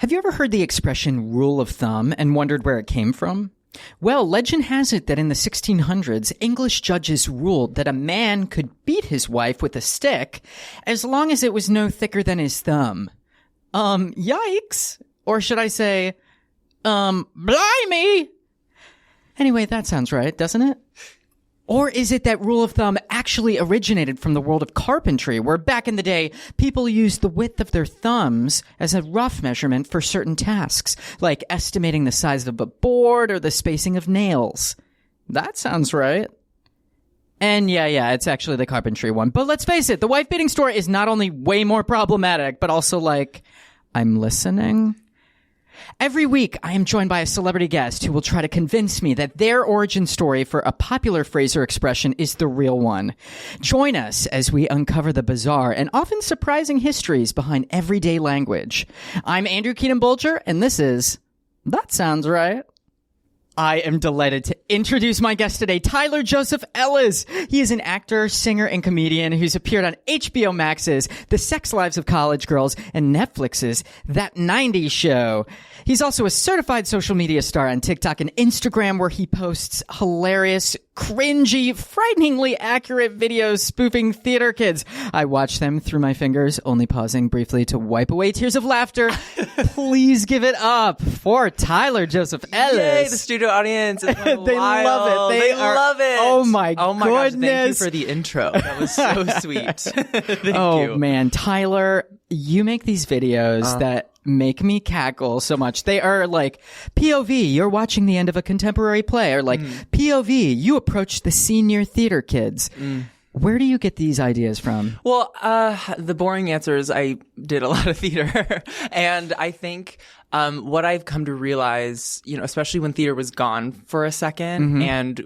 Have you ever heard the expression rule of thumb and wondered where it came from? Well, legend has it that in the 1600s, English judges ruled that a man could beat his wife with a stick as long as it was no thicker than his thumb. Yikes. Or should I say, blimey. Anyway, that sounds right, doesn't it? Or is it that rule of thumb actually originated from the world of carpentry, where back in the day, people used the width of their thumbs as a rough measurement for certain tasks, like estimating the size of a board or the spacing of nails? That sounds right. And yeah, it's actually the carpentry one. But let's face it, the wife-beating story is not only way more problematic, but also like, I'm listening. Every week, I am joined by a celebrity guest who will try to convince me that their origin story for a popular phrase or expression is the real one. Join us as we uncover the bizarre and often surprising histories behind everyday language. I'm Andrew Keenan-Bolger, and this is That Sounds Right. I am delighted to introduce my guest today, Tyler Joseph Ellis. He is an actor, singer, and comedian who's appeared on HBO Max's The Sex Lives of College Girls and Netflix's That 90s Show. He's also a certified social media star on TikTok and Instagram, where he posts hilarious, cringy, frighteningly accurate videos spoofing theater kids. I watch them through my fingers, only pausing briefly to wipe away tears of laughter. Please give it up for Tyler Joseph Ellis. Yay, the studio audience is They love it. They love it. Oh my goodness. Gosh, thank you for the intro. That was so sweet. Thank you. Oh man, Tyler, you make these videos that make me cackle so much. They are like POV, you're watching the end of a contemporary play, or like POV, you approach the senior theater kids. Where do you get these ideas from? Well, the boring answer is I did a lot of theater. And I think what I've come to realize, you know, especially when theater was gone for a second and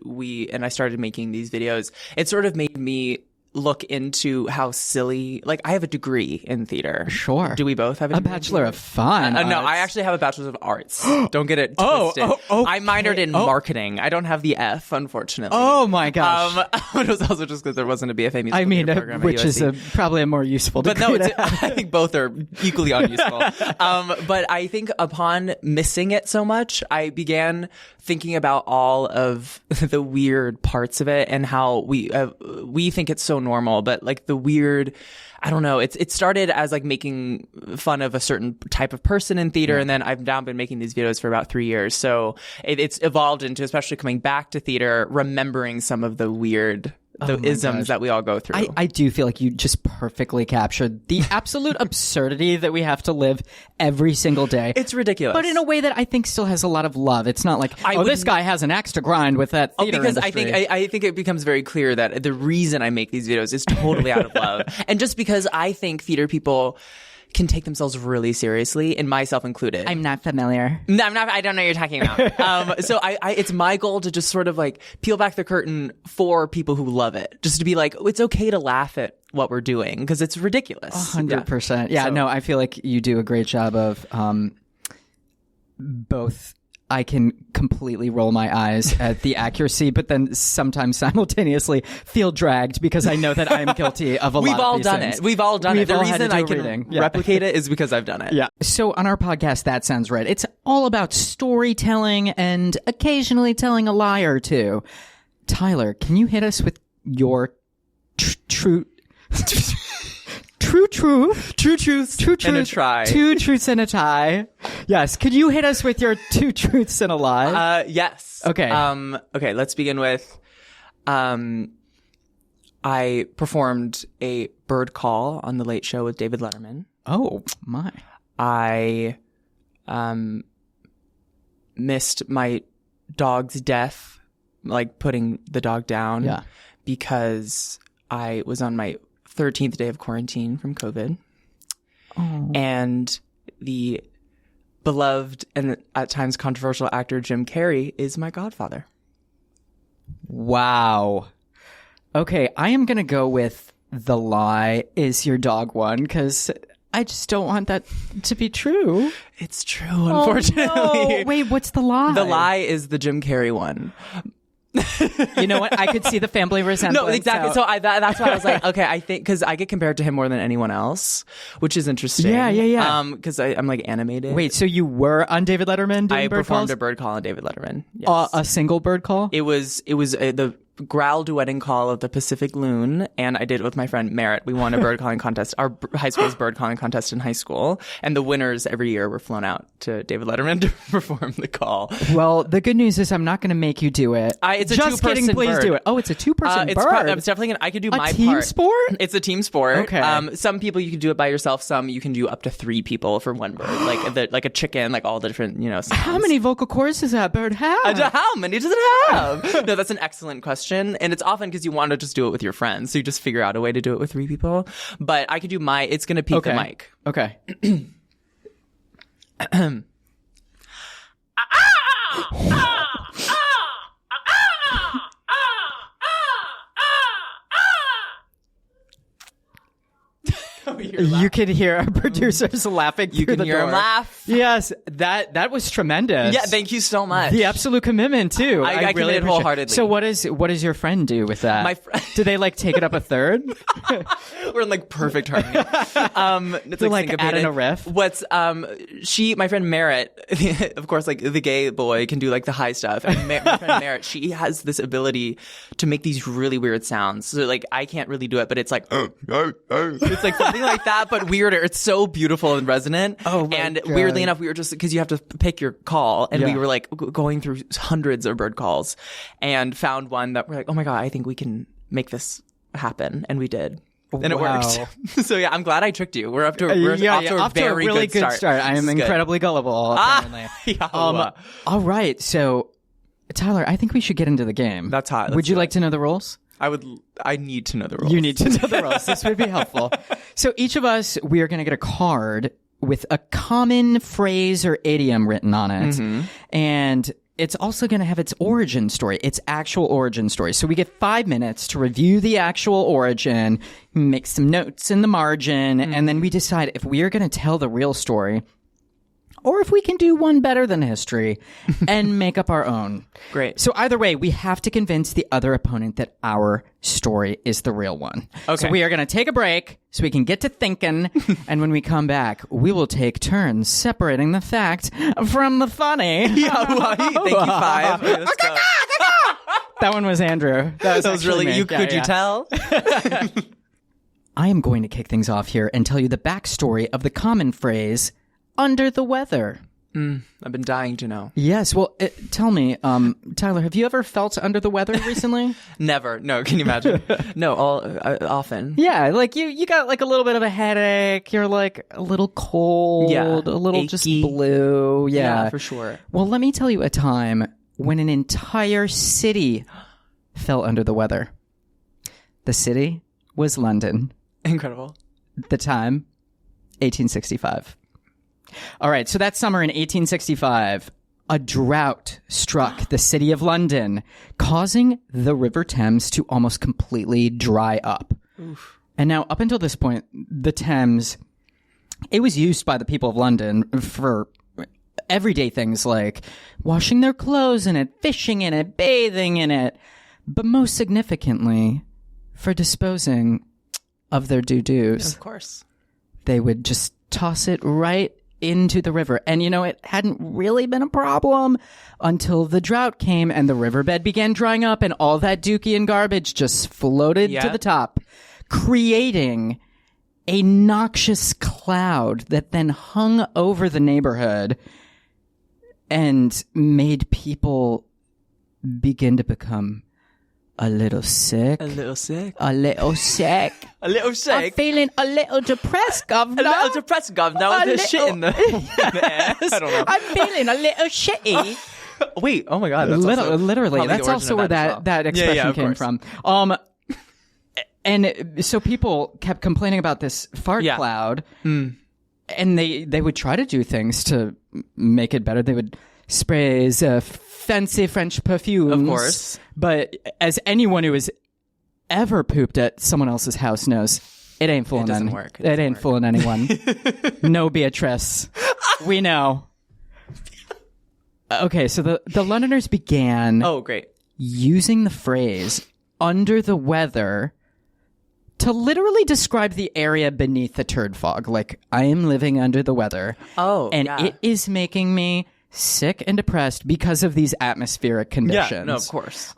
I started making these videos, it sort of made me look into how silly, like I have a degree in theater. Sure. Do we both have a degree? Bachelor of Fine Arts. No, I actually have a bachelor's of arts. Don't get it twisted. Okay. I minored in marketing. I don't have the F, unfortunately. Oh my gosh. It was also just because there wasn't a BFA musical theater program which at USC. is probably a more useful degree. But no, I think both are equally unuseful. But I think upon missing it so much, I began thinking about all of the weird parts of it and how we think it's so normal, but like the weird, I don't know. It started as like making fun of a certain type of person in theater, and then I've now been making these videos for about 3 years. So it's evolved into, especially coming back to theater, remembering some of the weird isms that we all go through. I do feel like you just perfectly captured the absolute absurdity that we have to live every single day. It's ridiculous. But in a way that I think still has a lot of love. It's not like, this guy has an axe to grind with that theater because industry. I think it becomes very clear that the reason I make these videos is totally out of love. And just because I think theater people can take themselves really seriously, and myself included. I'm not familiar. No, I'm not. I don't know what you're talking about. So it's my goal to just sort of like peel back the curtain for people who love it. Just to be like, it's okay to laugh at what we're doing because it's ridiculous. 100%. Yeah, no, I feel like you do a great job of both. I can completely roll my eyes at the accuracy, but then sometimes simultaneously feel dragged because I know that I am guilty of a lot of these things. We've all done it. The reason I can can replicate it is because I've done it. Yeah. So on our podcast, That Sounds Right, it's all about storytelling and occasionally telling a lie or two. Tyler, can you hit us with your true truths and a try. 2 truths and a tie. Yes. Could you hit us with your 2 truths and a lie? Yes. Okay. Okay. Let's begin with, I performed a bird call on The Late Show with David Letterman. Oh my. I, missed my dog's death, like putting the dog down because I was on my 13th day of quarantine from COVID. Oh. And the beloved and at times controversial actor Jim Carrey is my godfather. Wow. Okay, I am going to go with the lie is your dog one because I just don't want that to be true. It's true, unfortunately. Oh, no. Wait, what's the lie? The lie is the Jim Carrey one. You know what? I could see the family resemblance. No, exactly. So that's why I was like, okay, I think because I get compared to him more than anyone else, which is interesting. Yeah. Because I'm like animated. Wait, so you were on David Letterman doing I bird performed calls? a bird call on David Letterman. Yes. A single bird call? It was the growl duetting call of the Pacific Loon, and I did it with my friend Merritt. We won a bird calling contest, our high school's bird calling contest in high school, and the winners every year were flown out to David Letterman to perform the call. Well, the good news is I'm not going to make you do it. It's a Just two-person kidding, please bird. do it. Oh, it's a two-person bird. It's definitely I could do my team part. sport? It's a team sport. Okay. Some people you can do it by yourself. Some you can do up to 3 people for one bird, like a chicken, like all the different sounds. How many vocal cords does that bird have? How many does it have? No, that's an excellent question, and it's often because you want to just do it with your friends, so you just figure out a way to do it with 3 people. But I could do it's going to peak the mic. Okay. You can hear our producers laughing through the door. You can hear him laugh. Yes, that was tremendous. Yeah, thank you so much. The absolute commitment too. I really committed wholeheartedly. So what does your friend do with that? My do they take it up a third? We're in perfect harmony. It's like syncopated. add in a riff. What's my friend Merritt, of course, the gay boy can do the high stuff. And my friend Merritt, she has this ability to make these really weird sounds. So I can't really do it, but it's it's something like that, but weirder. It's so beautiful and resonant. Oh my And God. weirdly enough, we were just because you have to pick your call, and we were going through hundreds of bird calls, and found one that we're like, oh my God, I think we can make this happen, and we did. And it worked. So yeah, I'm glad I tricked you. We're off to a very really good start. I am incredibly gullible, apparently. All right, so Tyler, I think we should get into the game. That's hot. Would you like to know the rules? I need to know the rules. You need to know the rules. This would be helpful. So each of us, we are going to get a card with a common phrase or idiom written on it. Mm-hmm. And it's also going to have its origin story, its actual origin story. So we get 5 minutes to review the actual origin, make some notes in the margin, and then we decide if we are going to tell the real story or if we can do one better than history and make up our own. Great. So either way, we have to convince the other opponent that our story is the real one. Okay. So we are going to take a break so we can get to thinking. And when we come back, we will take turns separating the fact from the funny. Yeah, thank you, 5. Okay, let's go. That one was Andrew. That was really me. Could you tell? I am going to kick things off here and tell you the backstory of the common phrase, under the weather. I've been dying to know. Yes. Well, tell me, Tyler, have you ever felt under the weather recently? Never. No. Can you imagine? No. Often. Yeah. You got a little bit of a headache. You're a little cold. Yeah. A little achy. Just blue. Yeah, for sure. Well, let me tell you a time when an entire city fell under the weather. The city was London. Incredible. The time, 1865. All right, so that summer in 1865, a drought struck the city of London, causing the River Thames to almost completely dry up. Oof. And now, up until this point, the Thames, it was used by the people of London for everyday things like washing their clothes in it, fishing in it, bathing in it, but most significantly, for disposing of their doo-doos. Of course. They would just toss it right into the river. And, it hadn't really been a problem until the drought came and the riverbed began drying up and all that dookie and garbage just floated to the top, creating a noxious cloud that then hung over the neighborhood and made people begin to become a little sick. A little sick. A little sick. A little sick. I'm feeling a little depressed, governor. A little depressed, governor. There's shit in the ass. I don't know. I'm feeling a little shitty. Wait, oh my God. That's literally. That's also where that expression came from. And so people kept complaining about this fart cloud. And they would try to do things to make it better. They would spray fancy French perfumes. Of course. But as anyone who has ever pooped at someone else's house knows, it ain't fooling anyone. Work. It ain't fooling anyone. No, Beatrice. We know. Okay, so the Londoners began... Oh, great. using the phrase under the weather to literally describe the area beneath the turd fog. Like, I am living under the weather. Oh, and yeah. it is making me sick and depressed because of these atmospheric conditions. Yeah, no, of course.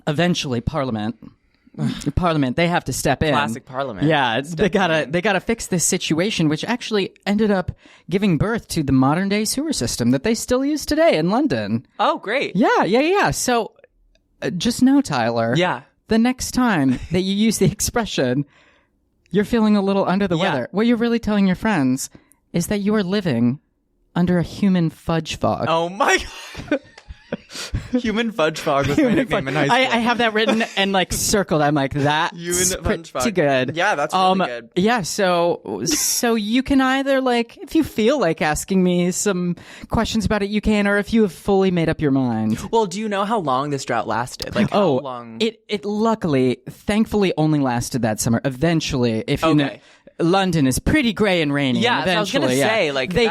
Eventually, Parliament, they have to step in. Classic Parliament. Yeah, they gotta fix this situation, which actually ended up giving birth to the modern day sewer system that they still use today in London. Oh, great. Yeah. So, just know, Tyler. Yeah. The next time that you use the expression, you're feeling a little under the weather, what you're really telling your friends is that you are living under a human fudge fog. Oh my God. Human fudge fog was my nickname in high school. I have that written and like circled. I'm like, that's pretty good. Yeah, that's really good. Yeah, so you can either like, if you feel like asking me some questions about it, you can, or if you have fully made up your mind. Well, do you know how long this drought lasted? Like how long? It luckily, thankfully, only lasted that summer. Eventually, if you know, London is pretty gray and rainy. Yeah, and eventually, I was gonna say, like, they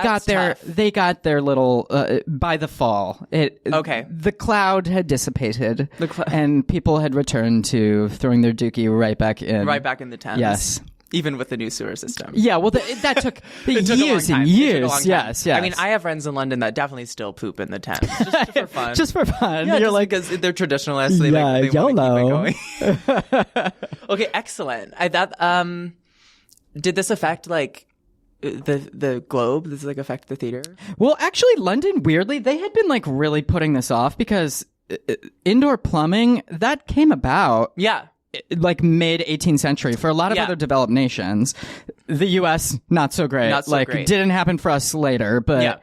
got their little by the fall. Okay. The cloud had dissipated, and people had returned to throwing their dookie right back in the Thames. Yes. Even with the new sewer system. Yeah, well, that took years and years. Yes. I mean, I have friends in London that definitely still poop in the Thames, just for fun. Just for fun. Yeah, You're like, because they're traditionalists. They want to keep it going. Okay, excellent. Did this affect like the globe? Does this like affect the theater? Well, actually, London, weirdly, they had been like really putting this off because indoor plumbing that came about. Yeah. Like mid 18th century for a lot of other developed nations. The U.S. not so great. Great. Didn't happen for us later, but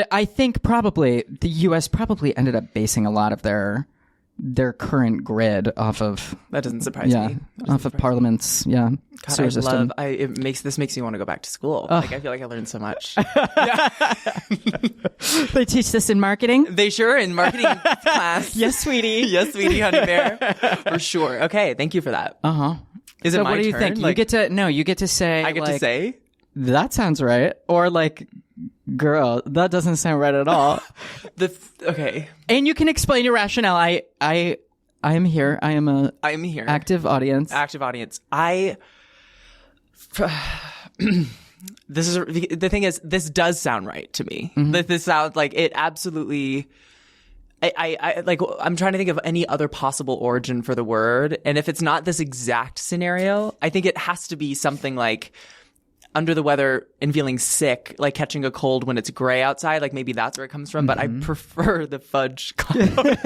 I think probably the U.S. probably ended up basing a lot of their current grid off of that doesn't surprise me. Off of Parliament's sewer system. This makes me want to go back to school. Like I feel like I learned so much. They teach this in marketing? They sure in marketing class. Yes, sweetie. Yes, sweetie, honey bear. For sure. Okay, thank you for that. Uh-huh. Is it my turn? What do you think? Like, you get to say I get to say? That sounds right. Or like, girl, that doesn't sound right at all. Okay. And you can explain your rationale. I am here. I am here. Active audience. The thing is, this does sound right to me. Mm-hmm. This sounds like it absolutely. I'm trying to think of any other possible origin for the word, and if it's not this exact scenario, I think it has to be something like under the weather and feeling sick, like catching a cold when it's gray outside. Like maybe that's where it comes from, but I prefer the fudge cloud.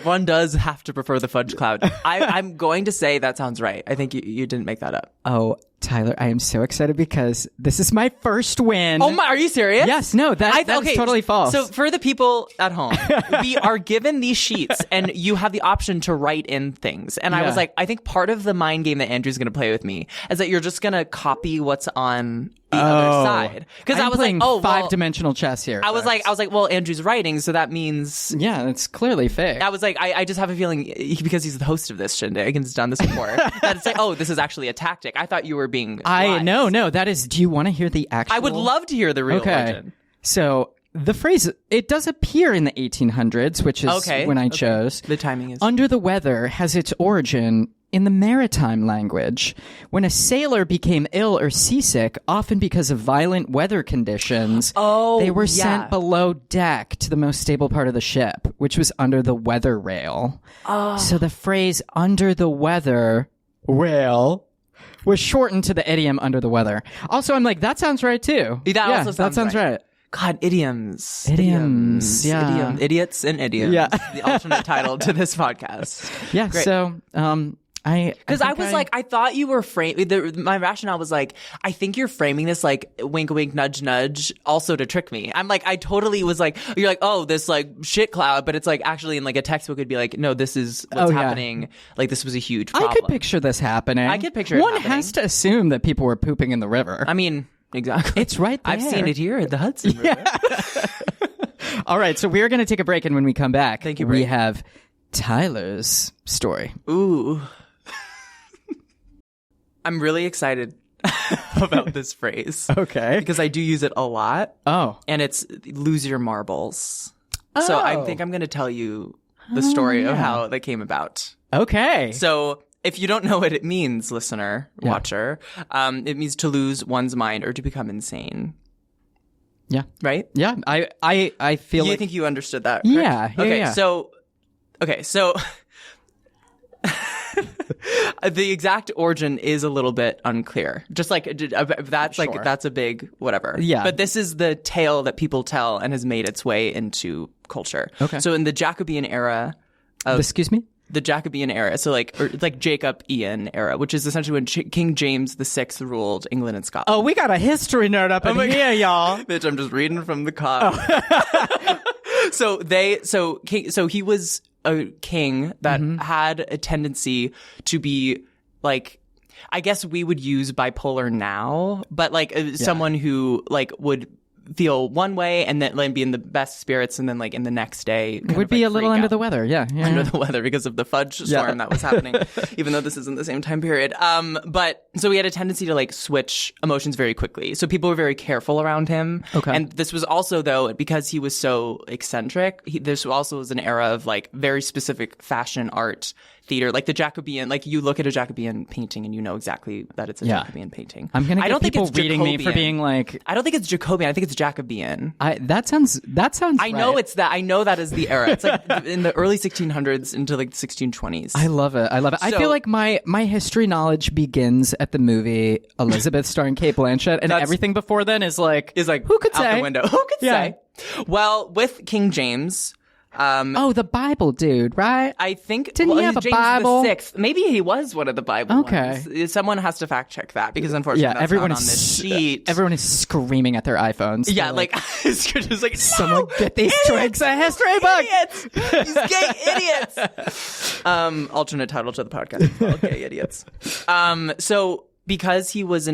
One does have to prefer the fudge cloud. I'm going to say that sounds right. I think you didn't make that up. Oh, Tyler, I am so excited because this is my first win. Oh my, are you serious? Yes, no, that's totally false. So for the people at home, we are given these sheets and you have the option to write in things. And I was like, I think part of the mind game that Andrew's going to play with me is that you're just going to copy what's on the other side. Because I was playing like, five-dimensional chess here. I was like, well, Andrew's writing, so that means it's clearly fake. I was like, I just have a feeling because he's the host of this shindig and has done this before that it's like, oh, this is actually a tactic. I thought you were being no, that is. Do you want to hear the actual? I would love to hear the real origin. So the phrase, it does appear in the 1800s, which is when I chose. The timing is under the weather has its origin in the maritime language, when a sailor became ill or seasick, often because of violent weather conditions, they were sent below deck to the most stable part of the ship, which was under the weather rail. So the phrase under the weather rail was shortened to the idiom under the weather. Also, I'm like, that sounds right too. That sounds right. God, idioms. Yeah. Idiots and idioms. Yeah. The alternate title to this podcast. Yeah. Great. So, I thought you were my rationale was like, I think you're framing this like wink, wink, nudge, nudge, also to trick me. I'm like, I totally was like, you're like, oh, this like shit cloud, but it's like actually in like a textbook it'd be like, no, this is what's happening. Like this was a huge problem. I could picture this happening. I could picture it happening. One has to assume that people were pooping in the river. I mean, exactly. It's right there. I've seen it here at the Hudson River. All right, so we're going to take a break, and when we come back, Thank you, we have Tyler's story. Ooh. I'm really excited about this phrase. Okay. Because I do use it a lot. Oh. And it's lose your marbles. So I Oh. think I'm going to tell you the story of how that came about. Okay. So if you don't know what it means, listener, watcher, it means to lose one's mind or to become insane. Yeah. Right? Yeah. I feel You like... think you understood that? Yeah. Correct? Okay. Yeah. So the exact origin is a little bit unclear. Just like that's Sure. like that's a big whatever. Yeah. But this is the tale that people tell and has made its way into culture. Okay. So in the Jacobean era, Excuse me? the Jacobean era, so like Jacobean era, which is essentially when King James VI ruled England and Scotland. Oh, we got a history nerd up in here, y'all. Bitch, I'm just reading from the cop. So he was a king that had a tendency to be like, I guess we would use bipolar now, but like someone who like would feel one way and then like be in the best spirits and then like in the next day Would be a little under the weather. Yeah. under the weather because of the fudge storm that was happening, even though this isn't the same time period. But so he had a tendency to like switch emotions very quickly. So people were very careful around him. Okay. And this was also though, because he was so eccentric, this also was an era of like very specific fashion art theater, like the Jacobean, like you look at a Jacobean painting and you know exactly that it's a Jacobean painting. I'm going to get people it's reading me for Jacobean. being like... I don't think it's Jacobean. I think it's Jacobean. That sounds I know it's that. I know that is the era. It's like in the early 1600s into like the 1620s. I love it. I feel like my history knowledge begins at the movie Elizabeth starring Kate Blanchett, and everything before then is like who could out say? the window. Who could say? Well, with King James. The Bible dude, right? I think Didn't he have a James Bible? VI. Maybe he was one of the Bible Okay. ones. Someone has to fact check that because unfortunately that's everyone not is on this sheet. Everyone is screaming at their iPhones. Yeah, They're like it's just like someone get these twigs a history book. Idiots! These gay idiots. Alternate title to the podcast. Well, gay idiots. So because he was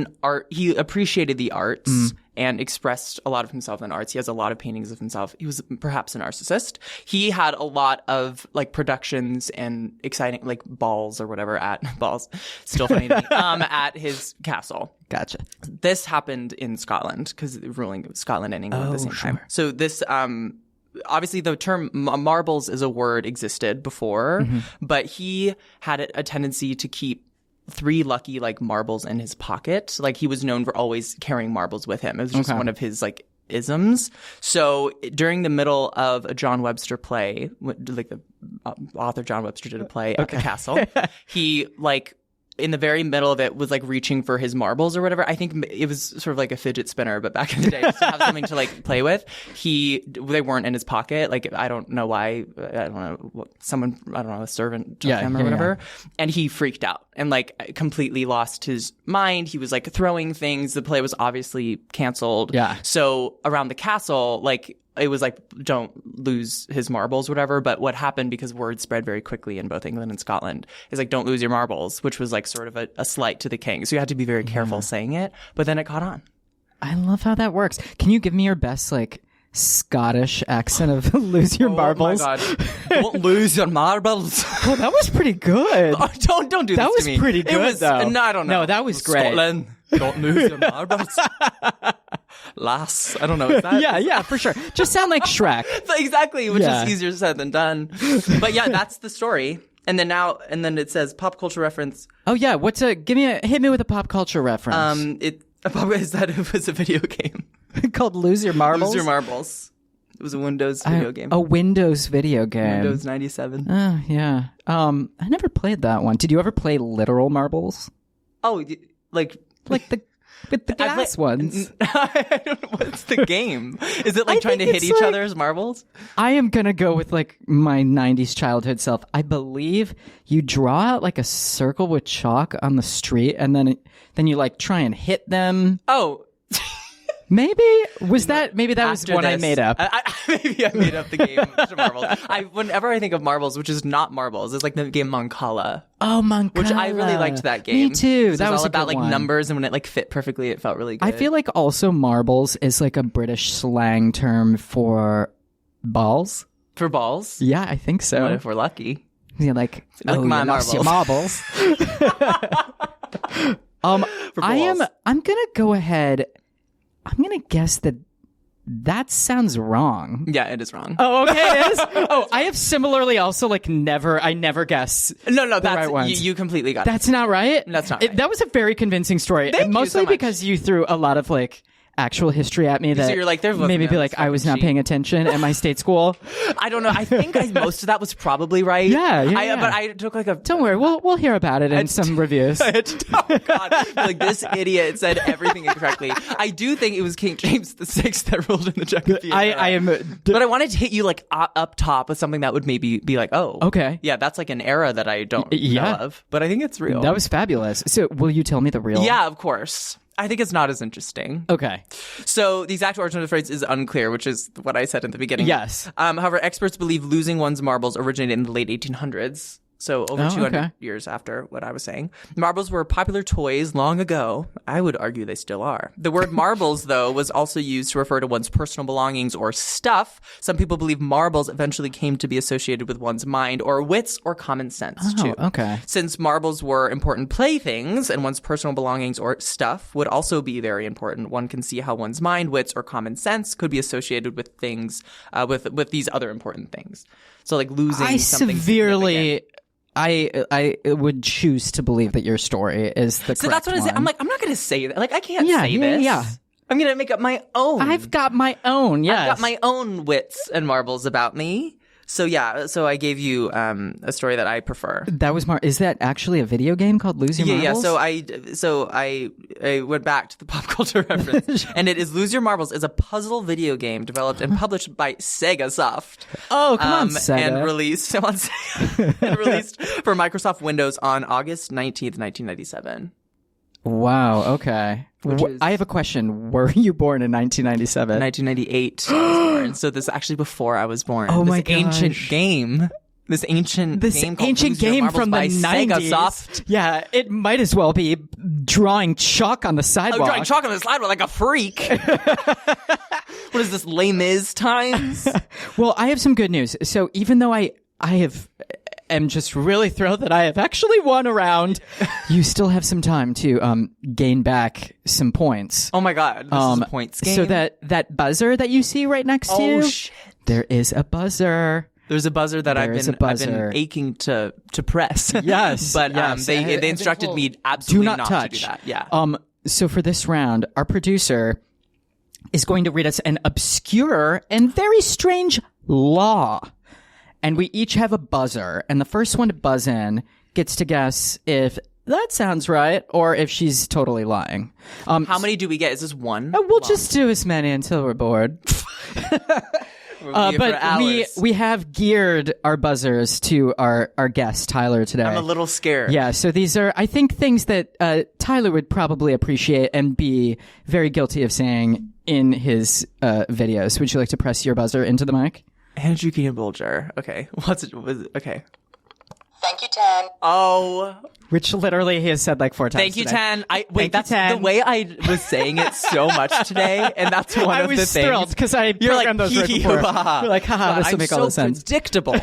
he appreciated the arts and expressed a lot of himself in arts. He has a lot of paintings of himself. He was perhaps a narcissist. He had a lot of like productions and exciting like balls or whatever balls. Still funny to me. At his castle. Gotcha. This happened in Scotland because ruling Scotland and England at the same time. So this, obviously the term marbles as a word existed before, but he had a tendency to keep 3 lucky like marbles in his pocket. Like he was known for always carrying marbles with him. It was just one of his like isms. So during the middle of a John Webster play, like the author John Webster did a play at the castle, he like in the very middle of it was like reaching for his marbles or whatever. I think it was sort of like a fidget spinner, but back in the day, just to have something to like play with. They weren't in his pocket. Like, I don't know why. I don't know. A servant took him or whatever. Yeah. And he freaked out and like completely lost his mind. He was like throwing things. The play was obviously canceled. Yeah. So around the castle, like, it was like, don't lose his marbles, whatever. But what happened, because word spread very quickly in both England and Scotland, is like, don't lose your marbles, which was like sort of a slight to the king. So you had to be very careful saying it. But then it caught on. I love how that works. Can you give me your best like Scottish accent of lose your marbles? Oh my God. Don't lose your marbles. Oh, that was pretty good. Oh, don't do that this was to me. pretty good, though. No, I don't know. No, that was great. Scotland, don't lose your marbles. Lass. I don't know. Is that, yeah, for sure. Just sound like Shrek. Exactly, which is easier said than done. But yeah, that's the story. And then it says pop culture reference. Oh yeah, hit me with a pop culture reference. It was a video game called Lose Your Marbles. Lose Your Marbles. It was a Windows video game. A Windows video game. Windows 97. Oh yeah. I never played that one. Did you ever play literal marbles? Oh, like the with the glass ones. I don't know. What's the game? Is it like trying to hit each other's marbles? I am going to go with like my 90s childhood self. I believe you draw out like a circle with chalk on the street and then you like try and hit them. Oh. Maybe that was one I made up. Maybe I made up the game of marbles. Whenever I think of marbles, which is not marbles, it's like the game Mancala. Oh, Mancala. Which I really liked that game. Me too. That was all about like numbers, and when it like fit perfectly, it felt really good. I feel like also marbles is like a British slang term for balls. For balls? Yeah, I think so. What if we're lucky? Yeah, like my marbles. Your marbles. For balls. I'm gonna go ahead. I'm gonna guess that That sounds wrong. Yeah, it is wrong. Oh, okay, it is? Oh, I have similarly also I never guess No, the that's right ones. you completely got it. That's not right? That's not right. That was a very convincing story. Thank you mostly so much. because you threw a lot of actual history at me that you're like, there wasn't maybe a be like I was not fucking paying attention at my state school. I don't know. I think most of that was probably right. Yeah. But I took a... Don't worry, we'll hear about it in some reviews. Oh, God. This idiot said everything incorrectly. I do think it was King James VI that ruled in the Jacobean era. I am... But I wanted to hit you up top with something that would maybe be like, oh. Okay. Yeah, that's an era that I don't know of. But I think it's real. That was fabulous. So will you tell me the real? Yeah, of course. I think it's not as interesting. Okay. So the exact origin of the phrase is unclear, which is what I said in the beginning. Yes. However, experts believe losing one's marbles originated in the late 1800s. So over 200 years after what I was saying. Marbles were popular toys long ago. I would argue they still are. The word marbles, though, was also used to refer to one's personal belongings or stuff. Some people believe marbles eventually came to be associated with one's mind or wits or common sense, too. Okay. Since marbles were important playthings and one's personal belongings or stuff would also be very important, one can see how one's mind, wits, or common sense could be associated with things, with these other important things. So like losing something significant. I would choose to believe that your story is the correct So that's what I said. I'm like, I'm not going to say that. Like, I can't say this. Yeah. I'm going to make up my own. I've got my own, yes. I've got my own wits and marbles about me. So yeah, so I gave you a story that I prefer. That was Is that actually a video game called Lose Your Marbles? Yeah. So I went back to the pop culture reference, and it is Lose Your Marbles is a puzzle video game developed and published by Sega Soft. Oh, come on, Sega. And released for Microsoft Windows on August 19th, 1997. Wow. Okay. I have a question. Were you born in 1997? 1998. I was born. So this is actually before I was born. Oh my gosh. This ancient game from the 90s. Sega Soft. Yeah, it might as well be drawing chalk on the sidewalk. Drawing chalk on the sidewalk like a freak. What is this, Les Mis times? Well, I have some good news. So even though I am just really thrilled that I have actually won a round, you still have some time to gain back some points. Oh my God, this is a points game. So that buzzer that you see right next to you, shit. There is a buzzer. There's a buzzer that I've been aching to press. Yes, but yes. They instructed me absolutely not touch. to do that. Yeah. So for this round, our producer is going to read us an obscure and very strange law. And we each have a buzzer, and the first one to buzz in gets to guess if that sounds right or if she's totally lying. How many do we get? Is this one? We'll just do as many until we're bored. But we have geared our buzzers to our guest, Tyler, today. I'm a little scared. Yeah, so these are, I think, things that Tyler would probably appreciate and be very guilty of saying in his videos. Would you like to press your buzzer into the mic? Andrew Keenan Bolger. Okay. Okay. Thank you, Tan. Oh. Which literally he has said like 4 times. Thank you, today. Tan. That's the way I was saying it so much today, and that's one of the things. I was thrilled because I programmed those right before. You're like, haha, this will make all the sense. I'm so predictable.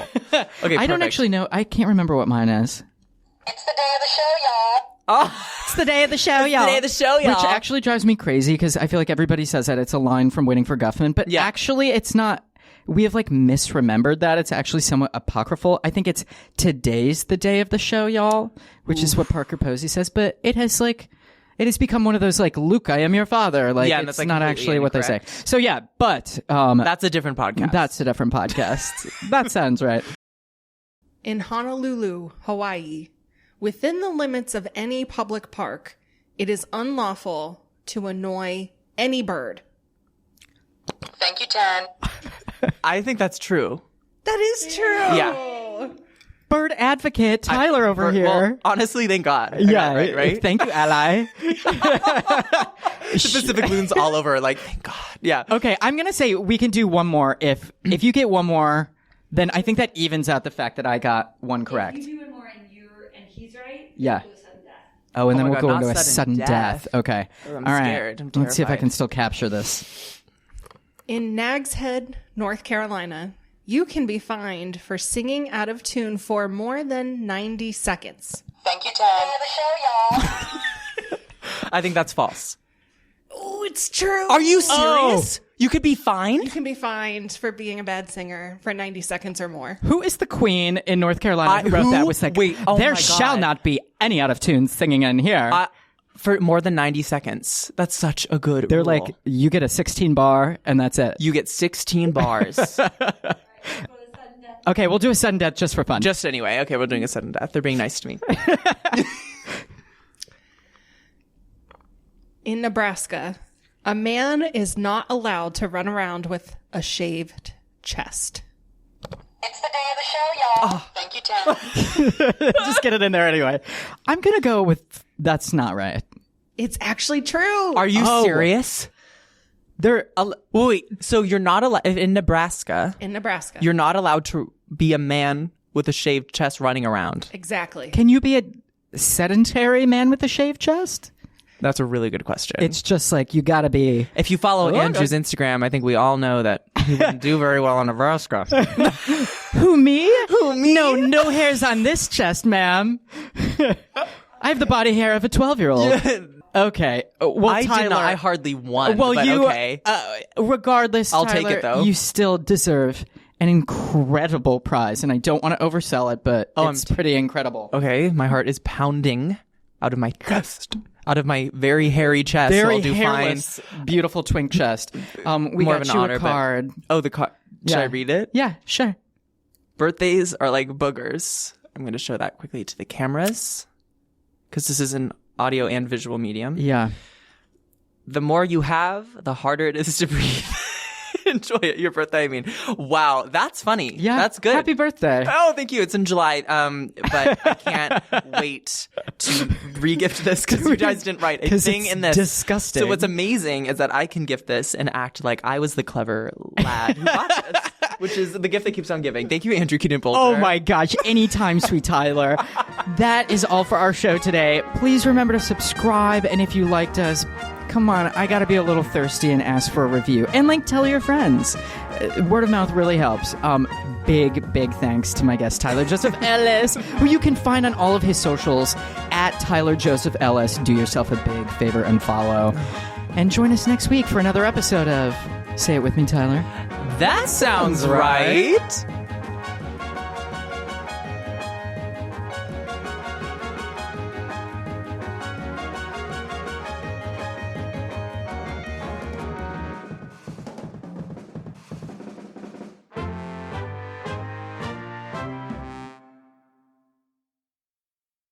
Okay, I don't actually know. I can't remember what mine is. It's the day of the show, y'all. Oh, it's the day of the show, y'all. The day of the show, y'all. Which actually drives me crazy because I feel like everybody says that it's a line from Waiting for Guffman, but actually it's not. We have misremembered that. It's actually somewhat apocryphal. I think it's today's the day of the show, y'all, which is what Parker Posey says, but it has become one of those Luke, I am your father. It's not actually what they say. So yeah, but that's a different podcast. That's a different podcast. That sounds right. In Honolulu, Hawaii, within the limits of any public park, it is unlawful to annoy any bird. Thank you, Tan. I think that's true. That is true. Yeah. Bird advocate Tyler over here. Well, honestly, thank God. Yeah, right? Thank you, ally. The Pacific loons all over, thank God. Yeah. Okay, I'm gonna say we can do one more. If you get one more, then I think that evens out the fact that I got one correct. If you do one more and he's right, yeah. we'll do a sudden death. Oh, and then we'll God, go into a sudden death. Okay. Oh, I'm all right. scared. I'm Let's see if I terrified. can still capture this. In Nags Head, North Carolina, you can be fined for singing out of tune for more than 90 seconds. Thank you, Tan. Day of the show, y'all. I think that's false. Oh, it's true. Are you serious? You could be fined? You can be fined for being a bad singer for 90 seconds or more. Who is the queen in North Carolina who wrote that? Was like, Wait, oh there my shall God. not be any out of tune singing in here. For more than 90 seconds. That's such a good They're rule. like, you get a 16 bar and that's it. You get 16 bars. Okay, we'll do a sudden death just for fun. Just anyway. Okay, we're doing a sudden death. They're being nice to me. In Nebraska, a man is not allowed to run around with a shaved chest. It's the day of the show, y'all. Thank you, Jen. just get it in there anyway. I'm going to go with that's not right. It's actually true. Are you serious? There, Wait, so you're not allowed in Nebraska? In Nebraska. You're not allowed to be a man with a shaved chest running around. Exactly. can you be a sedentary man with a shaved chest? That's a really good question. It's just like you got to be. If you follow Andrew's Instagram, I think we all know that he wouldn't do very well in Nebraska. Who me? No hairs on this chest, ma'am. I have the body hair of a 12-year-old. Okay. Well, I Tyler, did not. I hardly won. well, but you. okay. Regardless, I'll take Tyler, it, though. You still deserve an incredible prize, and I don't want to oversell it, but it's pretty incredible. Okay, my heart is pounding out of my chest, out of my very hairy chest. so Very I'll do hairless, beautiful twink chest. We More got of an you honor, a but- card. fine. Oh, the card. Should Yeah. I read it? Yeah, sure. Birthdays are like boogers. I'm going to show that quickly to the cameras because this is an audio and visual medium. Yeah. The more you have, the harder it is to breathe. Enjoy it. Your birthday, I mean. Wow, that's funny. Yeah. That's good. Happy birthday. Oh, thank you. It's in July. But I can't wait to re-gift this because you guys didn't write a 'Cause thing it's in this. disgusting. So what's amazing is that I can gift this and act like I was the clever lad who got this, which is the gift that keeps on giving. Thank you, Andrew Keaton-Bolger. Oh my gosh, anytime, sweet Tyler. That is all for our show today. Please remember to subscribe, and if you liked us, come on, I gotta be a little thirsty and ask for a review. And tell your friends. Word of mouth really helps. Big thanks to my guest, Tyler Joseph Ellis, who you can find on all of his socials at Tyler Joseph Ellis. Do yourself a big favor and follow. And join us next week for another episode of Say It With Me, Tyler. That sounds right.